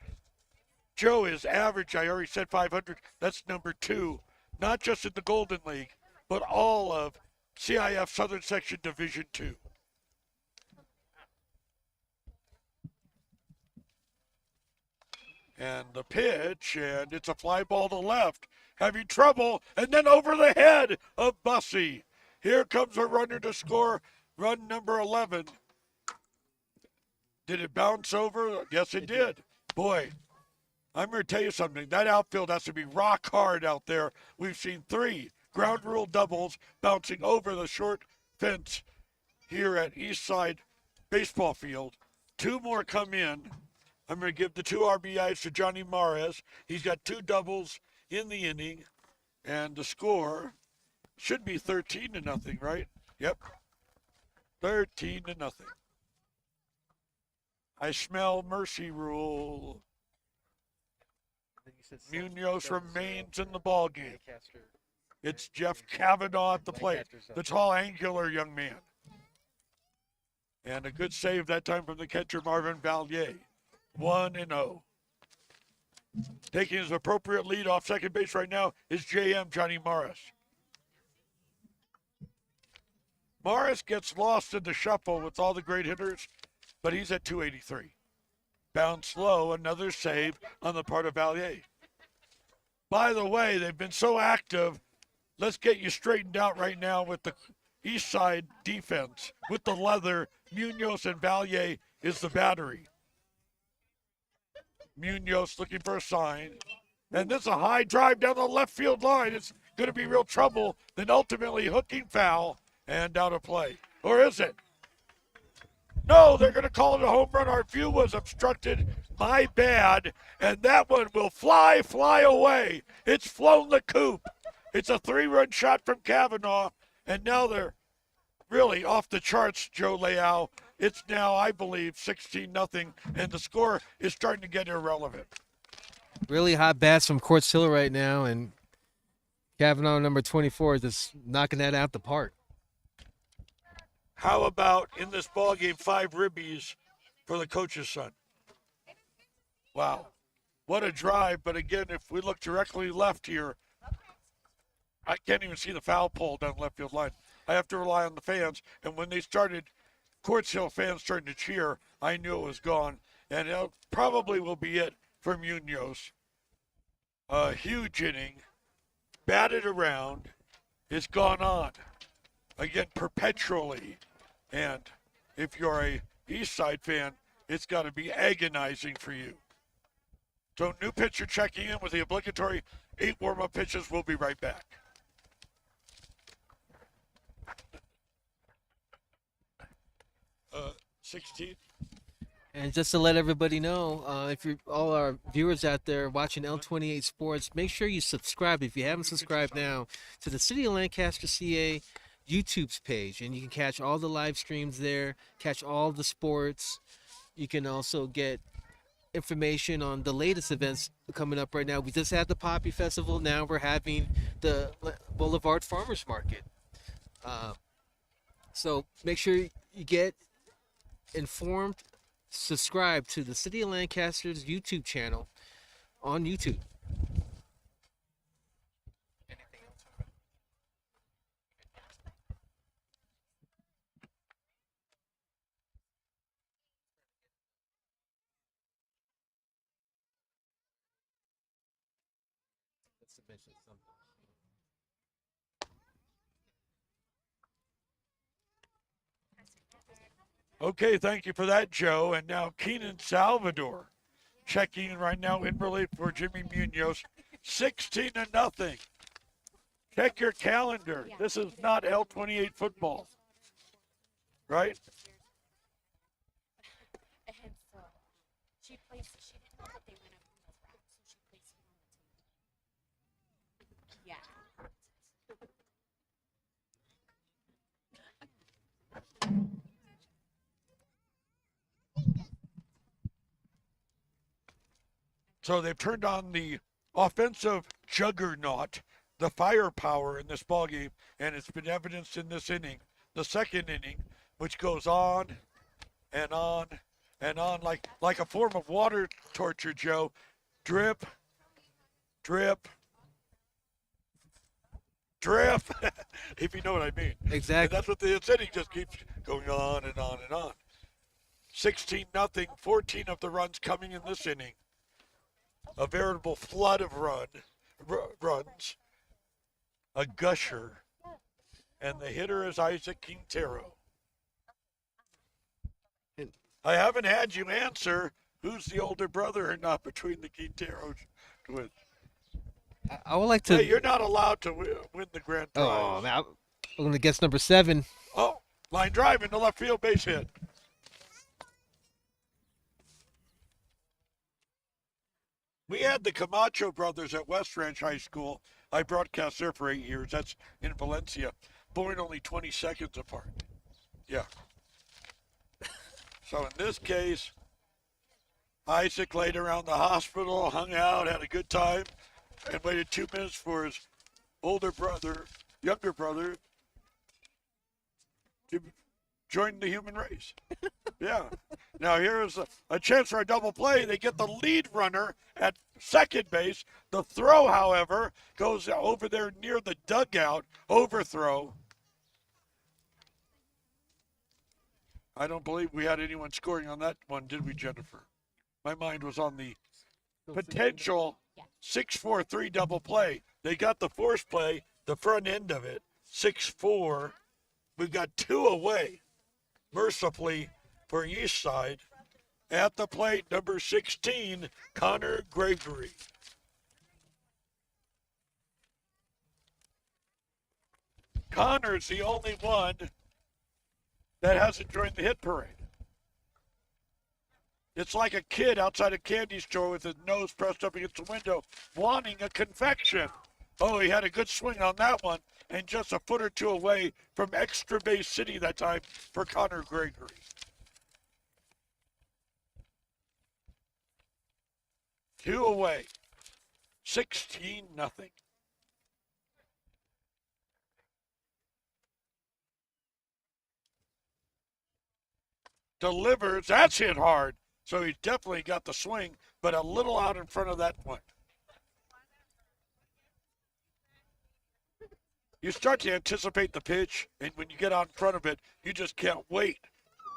Joe is average, I already said 500, that's number 2, not just in the Golden League, but all of CIF Southern Section Division 2. And the pitch, and it's a fly ball to left, having trouble, and then over the head of Bussey. Here comes a runner to score, run number 11. Did it bounce over? Yes, it did. Boy, I'm going to tell you something. That outfield has to be rock hard out there. We've seen 3 ground rule doubles bouncing over the short fence here at Eastside Baseball Field. 2 more come in. I'm going to give the 2 RBIs to Johnny Mares. He's got 2 doubles in the inning, and the score should be 13-0, right? Yep, 13-0. I smell mercy rule. Munoz remains in the ball game. It's Jeff Kavanaugh at the plate, the tall, angular young man. And a good save that time from the catcher, Marvin Valier. 1-0. Taking his appropriate lead off second base right now is JM Johnny Morris. Morris gets lost in the shuffle with all the great hitters, but he's at 283. Bounce low, another save on the part of Valier. By the way, they've been so active. Let's get you straightened out right now with the Eastside defense. With the leather, Munoz and Valier is the battery. Munoz looking for a sign. And this is a high drive down the left field line. It's going to be real trouble than ultimately hooking foul and out of play. Or is it? No, they're going to call it a home run. Our view was obstructed. My bad. And that one will fly away. It's flown the coop. It's a 3-run shot from Kavanaugh. And now they're really off the charts, Joe Leao. It's now, I believe, 16-0, and the score is starting to get irrelevant. Really hot bats from Quartz Hill right now, and Kavanaugh, number 24, is just knocking that out the park. How about in this ball game, 5 ribbies for the coach's son? Wow. What a drive. But again, if we look directly left here, I can't even see the foul pole down left field line. I have to rely on the fans. And when they started, Quartz Hill fans starting to cheer, I knew it was gone. And it probably will be it for Munoz. A huge inning, batted around, it's gone on. Again, perpetually. And if you're a Eastside fan, it's got to be agonizing for you. So new pitcher checking in with the obligatory 8 warm-up pitches. We'll be right back. Uh, 16. And just to let everybody know, if you're all our viewers out there watching L28 Sports, make sure you subscribe if you haven't subscribed now to the City of Lancaster, CA YouTube's page, and you can catch all the live streams there, catch all the sports. You can also get information on the latest events coming up right now. We just had the Poppy Festival. Now we're having the Boulevard Farmers Market. So make sure you get informed. Subscribe to the City of Lancaster's YouTube channel on YouTube. Okay, thank you for that, Joe. And now Keenan Salvador checking in right now in relief for Jimmy Munoz. 16-0. Check your calendar. This is not L28 football, right? And so she placed, she didn't know that they went up in the rack, so she placed it on the table. Yeah. So they've turned on the offensive juggernaut, the firepower in this ballgame, and it's been evidenced in this inning, the second inning, which goes on and on and on like a form of water torture, Joe. Drip, drip, drip, if you know what I mean. Exactly. And that's what the inning just keeps going on and on and on. 16-0, 14 of the runs coming in this inning. A veritable flood of runs, a gusher, and the hitter is Isaac Quintero. I haven't had you answer who's the older brother or not between the Quinteros twins. I would like to. Hey, you're not allowed to win the grand prize. Oh, now I'm going to guess number 7. Oh, line drive into left field, base hit. We had the Camacho brothers at West Ranch High School. I broadcast there for 8 years. That's in Valencia. Born only 20 seconds apart. Yeah. So in this case, Isaac laid around the hospital, hung out, had a good time, and waited 2 minutes for his younger brother, to join the human race. Yeah. Now here is a chance for a double play. They get the lead runner at second base. The throw, however, goes over there near the dugout. Overthrow. I don't believe we had anyone scoring on that one, did we, Jennifer? My mind was on the potential 6-4-3 double play. They got the force play, the front end of it, 6-4. We've got 2 away, mercifully, for Eastside. At the plate, number 16, Connor Gregory. Connor's the only one that hasn't joined the hit parade. It's like a kid outside a candy store with his nose pressed up against the window wanting a confection. Oh, he had a good swing on that one, and just a foot or two away from extra base city that time for Connor Gregory. Two away. 16-0. Delivers. That's hit hard. So he's definitely got the swing, but a little out in front of that one. You start to anticipate the pitch, and when you get out in front of it, you just can't wait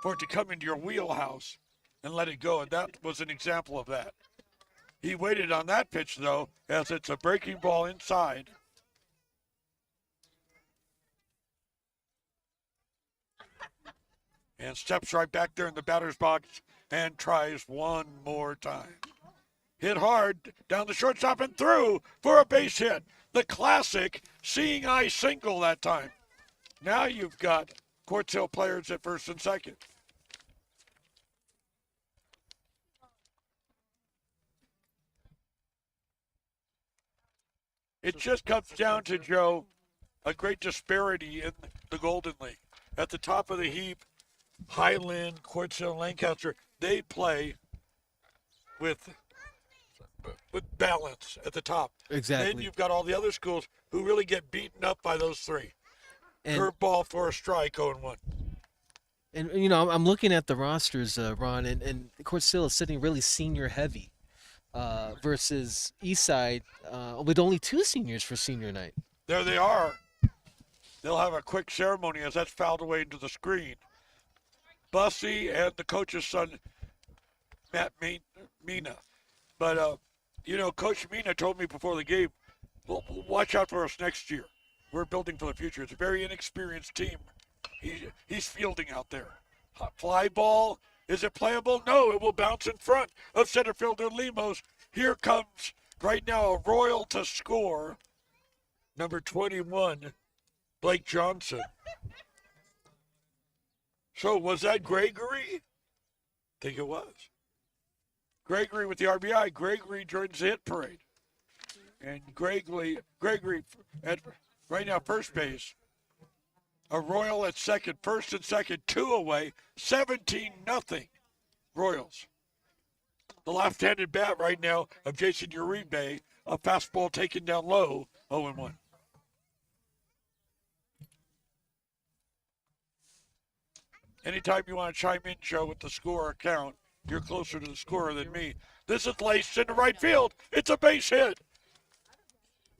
for it to come into your wheelhouse and let it go. And that was an example of that. He waited on that pitch, though, as it's a breaking ball inside. And steps right back there in the batter's box and tries one more time. Hit hard down the shortstop and through for a base hit. The classic seeing eye single that time. Now you've got Quartz Hill players at first and second. It just comes down to, Joe, a great disparity in the Golden League. At the top of the heap, Highland, Quartz Hill, Lancaster, they play with balance at the top. Exactly. Then you've got all the other schools who really get beaten up by those three. And Curveball for a strike, 0-1. And you know, I'm looking at the rosters, Ron, and Quartz Hill is sitting really senior heavy, versus Eastside with only 2 seniors for senior night. There they are. They'll have a quick ceremony as that's fouled away into the screen. Bussy and the coach's son, Matt Mina. But, Coach Mina told me before the game, well, watch out for us next year. We're building for the future. It's a very inexperienced team. He's fielding out there. Fly ball. Is it playable? No, it will bounce in front of center fielder Lemos. Here comes right now a Royal to score. Number 21, Blake Johnson. So was that Gregory? I think it was. Gregory with the RBI. Gregory joins the hit parade. And Gregory at right now first base. A Royal at second, first and second, 2 away, 17-0 Royals. The left-handed bat right now of Jason Uribe, a fastball taken down low, 0-1. Anytime you want to chime in, Joe, with the score or count, you're closer to the scorer than me. This is laced into right field. It's a base hit.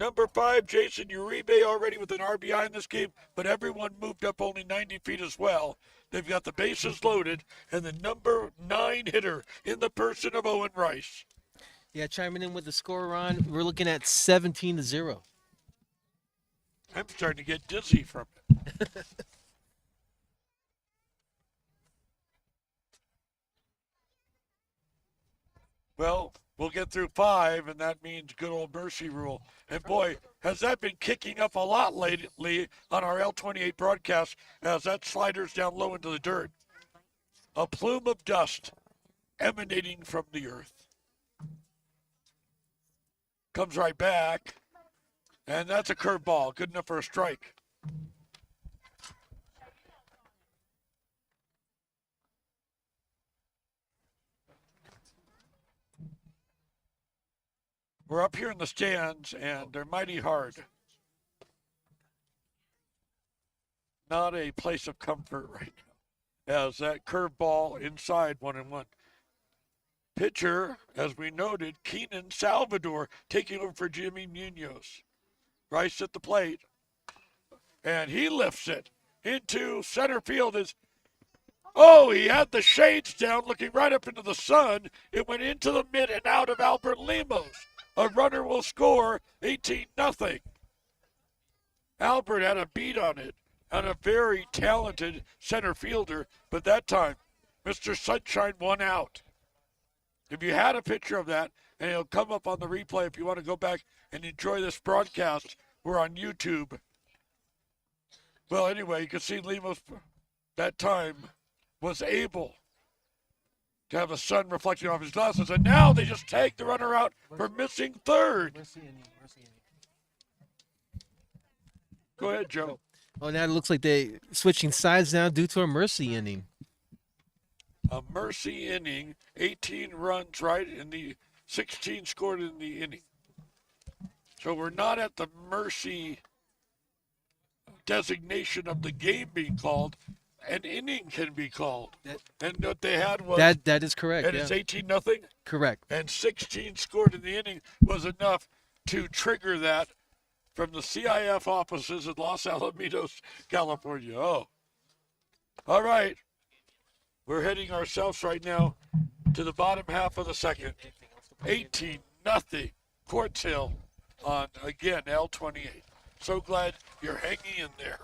Number 5, Jason Uribe, already with an RBI in this game, but everyone moved up only 90 feet as well. They've got the bases loaded, and the number 9 hitter in the person of Owen Rice. Yeah, chiming in with the score, Ron, we're looking at 17-0. I'm starting to get dizzy from it. Well, we'll get through 5, and that means good old mercy rule. And boy, has that been kicking up a lot lately on our L28 broadcast as that sliders down low into the dirt. A plume of dust emanating from the earth. Comes right back, and that's a curveball, good enough for a strike. We're up here in the stands, and they're mighty hard. Not a place of comfort right now, as that curveball inside 1-1. Pitcher, as we noted, Keenan Salvador taking over for Jimmy Munoz. Rice at the plate, and he lifts it into center field. He had the shades down, looking right up into the sun. It went into the mid and out of Albert Lemos. A runner will score, 18-0. Albert had a beat on it, and a very talented center fielder, but that time, Mr. Sunshine won out. If you had a picture of that, and it'll come up on the replay if you want to go back and enjoy this broadcast, we're on YouTube. Well, anyway, you can see Lemos that time was able to have the sun reflecting off his glasses, and now they just tag the runner out for missing third. Mercy inning. Go ahead, Joe. Oh, now it looks like they switching sides now due to a mercy inning. A mercy inning, 18 runs, right, in the 16 scored in the inning. So we're not at the mercy designation of the game being called. An inning can be called. And what they had was That is correct. and Yeah. it's 18-0, Correct. and 16 scored in the inning was enough to trigger that from the CIF offices in Los Alamitos, California. Oh. All right. We're heading ourselves right now to the bottom half of the second. 18-0. Quartz Hill on, again, L28. So glad you're hanging in there.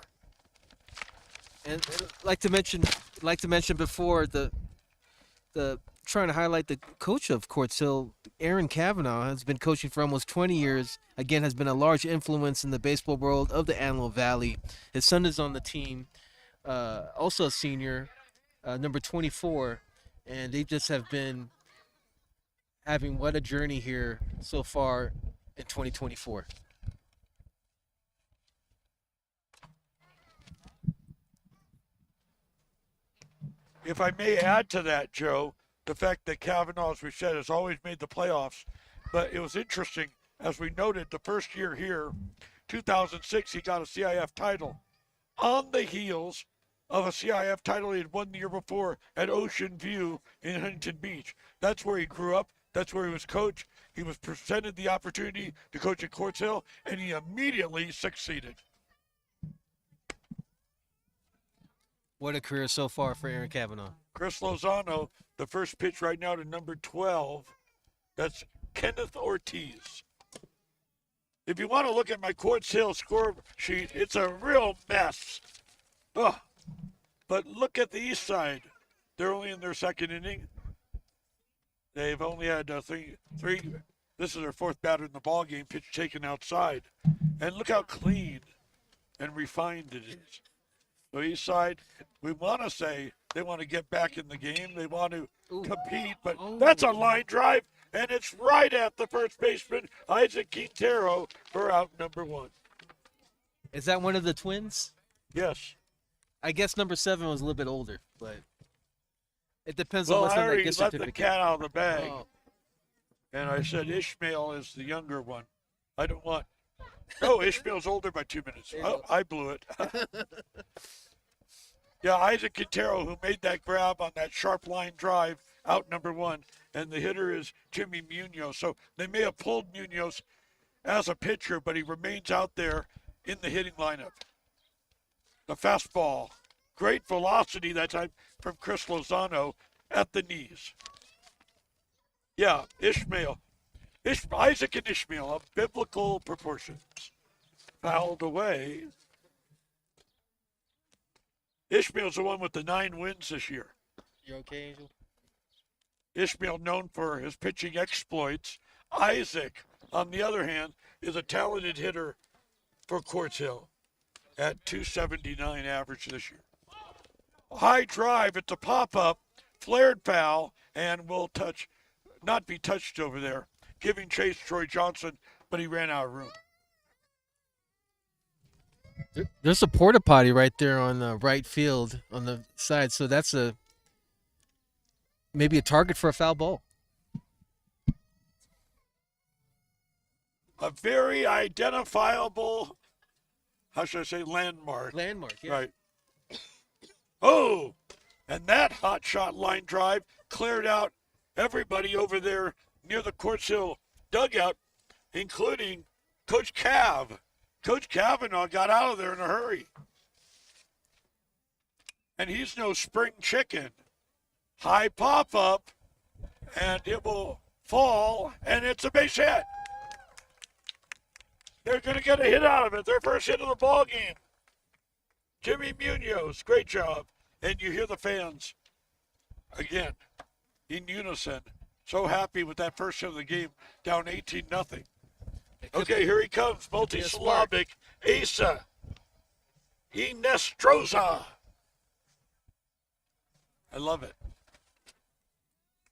And like to mention before the trying to highlight the coach of Quartz Hill, Aaron Kavanaugh, has been coaching for almost 20 years. Again, has been a large influence in the baseball world of the Antelope Valley. His son is on the team, also a senior, number 24, and they just have been having what a journey here so far in 2024. If I may add to that, Joe, the fact that Kavanaugh, as we said, has always made the playoffs. But it was interesting, as we noted, the first year here, 2006, he got a CIF title on the heels of a CIF title he had won the year before at Ocean View in Huntington Beach. That's where he grew up. That's where he was coached. He was presented the opportunity to coach at Quartz Hill, and he immediately succeeded. What a career so far for Aaron Kavanaugh. Chris Lozano, the first pitch right now to number 12. That's Kenneth Ortiz. If you want to look at my Quartz Hill score sheet, it's a real mess. Oh, but look at the Eastside. They're only in their second inning. They've only had three. This is their fourth batter in the ball game. Pitch taken outside, and look how clean and refined it is. So Eastside, we want to say they want to get back in the game. They want to compete, but that's a line drive, and it's right at the first baseman, Isaac Quintero, for out number one. Is that one of the twins? Yes. I guess number 7 was a little bit older, but it depends on Well, what's I on that already gift let the certificate. cat out of the bag, Oh. and I said Ishmael is the younger one. I don't want. Oh, Ishmael's older by 2 minutes. Oh, I blew it. Yeah, Isaac Quintero, who made that grab on that sharp line drive, out number one, and the hitter is Jimmy Munoz. So they may have pulled Munoz as a pitcher, but he remains out there in the hitting lineup. The fastball, great velocity that time from Chris Lozano at the knees. Yeah, Isaac and Ishmael of biblical proportions. Fouled away. Ishmael's the one with the 9 wins this year. You okay, Angel? Ishmael known for his pitching exploits. Isaac, on the other hand, is a talented hitter for Quartz Hill at 279 average this year. High drive, it's a pop-up, flared foul, and will not be touched over there, giving chase Troy Johnson, but he ran out of room. There's a porta potty right there on the right field on the side, so that's maybe a target for a foul ball. A very identifiable, how should I say, landmark. Landmark, yeah. Right. Oh, and that hot shot line drive cleared out everybody over there near the Quartz Hill dugout, including Coach Cav. Coach Kavanaugh got out of there in a hurry. And he's no spring chicken. High pop-up, and it will fall, and it's a base hit. They're going to get a hit out of it. Their first hit of the ball game. Jimmy Munoz, great job. And you hear the fans, again, in unison, so happy with that first hit of the game, down 18-0. Okay, here he comes, multi-syllabic Asa. Inestrosa. I love it.